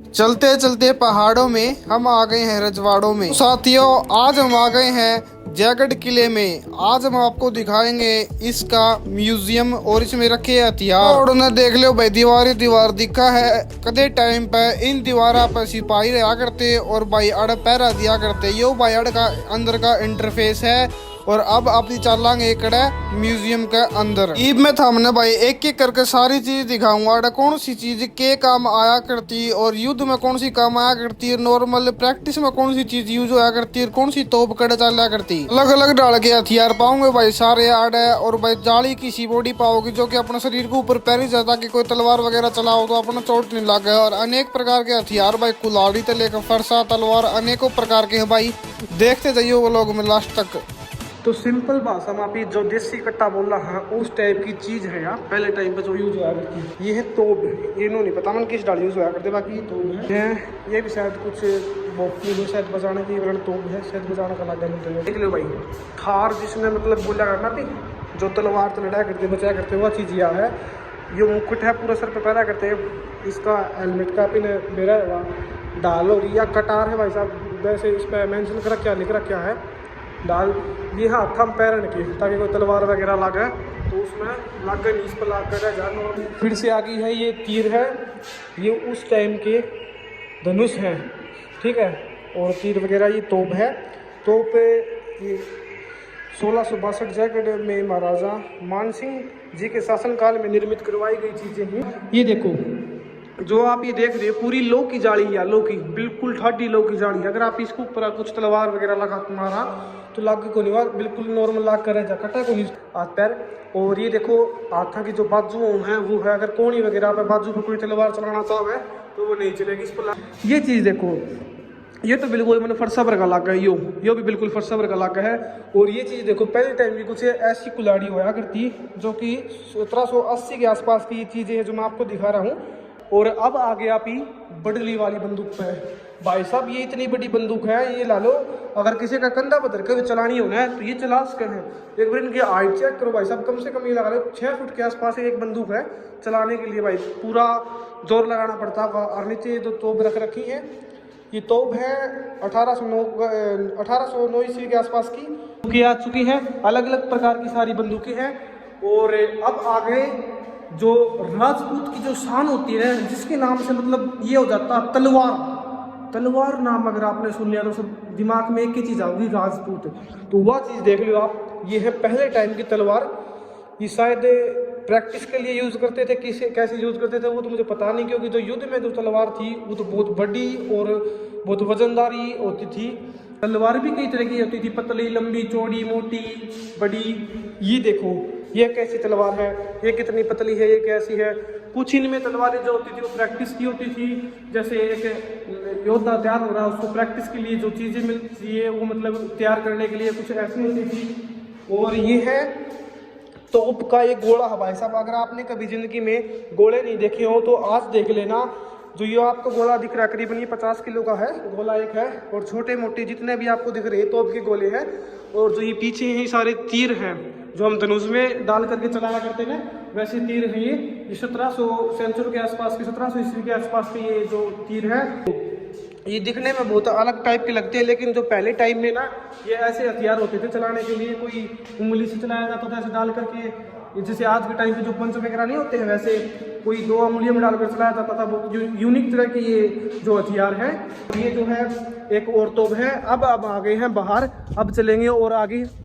चलते चलते पहाड़ों में हम आ गए हैं रजवाड़ों में। साथियों, आज हम आ गए हैं जयगढ़ किले में। आज हम आपको दिखाएंगे इसका म्यूजियम और इसमें रखे हथियार। और उन्हें देख लो भाई, दीवार ही दीवार दिखा है। कदे टाइम पे इन दीवारा पर सिपाही रहा करते और भाई अड़ पहरा दिया करते। यो भाई अड़ का अंदर का इंटरफेस है। और अब अपनी चलांगे कड़े म्यूजियम के अंदर। ईब में हमने भाई एक एक करके सारी चीज दिखाऊंगा। अड़ा कौन सी चीज के काम आया करती और युद्ध में कौन सी काम आया करती है, नॉर्मल प्रैक्टिस में कौन सी चीज यूज होया करती है, कौन सी तोप कड़े चला करती। अलग अलग डाल के हथियार पाओगे भाई सारे आड़ है। और भाई जाली की सी बॉडी पाओगी जो कि अपने शरीर के ऊपर पैरी जाता कि कोई तलवार वगैरह चलाओ तो अपना चोट नहीं लगे। और अनेक प्रकार के हथियार भाई, कुल्हाड़ी से लेकर फरसा तलवार अनेकों प्रकार के हैं भाई। देखते जाइए वो लोग में लास्ट तक। तो सिंपल भाषा में आप जो देसी कट्टा बोल रहा है उस टाइप की चीज़ है यार। पहले टाइम पे जो यूज हुआ करती है ये है तोप। ये नहीं पता मन किस डाल यूज हुआ करते, बाकी ये तोप है। ये भी शायद कुछ शायद बजाने की तोप है, शायद बजाने का लगा नहीं। देख लो भाई, थार जिसने मतलब बोला करना भी जो तलवार तो लड़ा करते बचाया करते वह चीज़ यह है। ये मुकुट है पूरा सर पे पहना करते हैं। इसका हेलमेट का पिन मेरा है डाल होगी या कटार है भाई साहब। वैसे इस पर मेंशन कर क्या लिख रखा है डाल। ये हाथ हम पैरन की ताकि कोई तलवार वगैरह लगे तो उसमें लग गए, नीच पर लग कर जाए। फिर से आगे है ये तीर है, ये उस टाइम के धनुष हैं, ठीक है। और तीर वगैरह ये तोप है। तोप ये 1662 जयगढ़ में महाराजा मानसिंह जी के शासनकाल में निर्मित करवाई गई चीज़ें हैं। ये देखो जो आप ये देख रहे हो पूरी लो की जाली या लो की बिल्कुल ठाडी लो की जाली। अगर आप इसको ऊपर कुछ तलवार वगैरह लगा मारा तो लाग को नहीं, बिल्कुल नॉर्मल लाग कर जा कटा को नहीं हाथ पैर। और ये देखो हाथा की जो बाजू है वो है, अगर कोनी वगैरह पे बाजू पे कोई तलवार चलाना चाहे तो वो नहीं चलेगी इस पर। ये चीज़ देखो, ये तो बिल्कुल मैंने फरसा वर्ग का लागा है। यो भी बिल्कुल फरसा वर्ग का लागा है। और ये चीज़ देखो, पहले टाइम की कुछ ऐसी कुल्हाड़ी होया करती जो कि 1780 के आसपास की ये चीज़ें है जो मैं आपको दिखा रहा हूँ। और अब आ गया आप ही बडली वाली बंदूक पे भाई साहब। ये इतनी बड़ी बंदूक है, ये ला लो। अगर किसी का कंधा बदल कर चलानी होना है तो ये चला सकते हैं। एक बार इनकी हाइट चेक करो भाई साहब, कम से कम ये लगा लो 6 फुट के आसपास एक बंदूक है। चलाने के लिए भाई पूरा जोर लगाना पड़ता है। और नीचे ये 2 तोप रख रखी है। ये तोप है 1809 ईस्वी के आसपास की आ चुकी है। अलग अलग प्रकार की सारी बंदूकें हैं। और अब आ गए जो राजपूत की जो शान होती है, जिसके नाम से मतलब ये हो जाता है तलवार। तलवार नाम अगर आपने सुन लिया तो सब दिमाग में एक ही चीज़ आऊगी, राजपूत। तो वह चीज़ देख लो आप। ये है पहले टाइम की तलवार। ये शायद प्रैक्टिस के लिए यूज़ करते थे, कैसे यूज़ करते थे वो तो मुझे पता नहीं, क्योंकि जो युद्ध में जो तलवार थी वो तो बहुत बड़ी और बहुत वजनदारी होती थी। तलवार भी कई तरह की होती थी, पतली, लंबी, चौड़ी, मोटी, बड़ी। ये देखो ये कैसी तलवार है, ये कितनी पतली है, ये कैसी है। कुछ इनमें तलवारें जो होती थी वो प्रैक्टिस की होती थी। जैसे एक योद्धा तैयार हो रहा है उसको प्रैक्टिस के लिए जो चीज़ें मिलती है वो मतलब तैयार करने के लिए कुछ ऐसी होती थी। और ये है तोप का एक गोला है भाई साहब। अगर आपने कभी ज़िंदगी में गोले नहीं देखे हो तो आज देख लेना। जो ये आपको गोला दिख रहा है करीबन ये 50 किलो का है गोला एक है। और छोटे मोटे जितने भी आपको दिख रहे हैं तोप के गोले हैं। और जो ये पीछे ही सारे तीर हैं जो हम धनुष में डाल करके चलाया करते हैं वैसे तीर है ये 1700 सेंचुरी के आसपास के 1700 ईस्वी के आसपास के ये जो तीर है ये दिखने में बहुत अलग टाइप के लगते हैं। लेकिन जो पहले टाइम में ना ये ऐसे हथियार होते थे चलाने के लिए। कोई उंगली से चलाया जाता था ऐसे डाल करके, जैसे आज के टाइम पे जो पंच वगैरह नहीं होते हैं वैसे कोई 2 उंगलियों में डालकर चलाया जाता था। वो यूनिक तरह के ये जो हथियार है। ये जो है एक और तोप है। अब आ गए हैं बाहर, अब चलेंगे और आगे।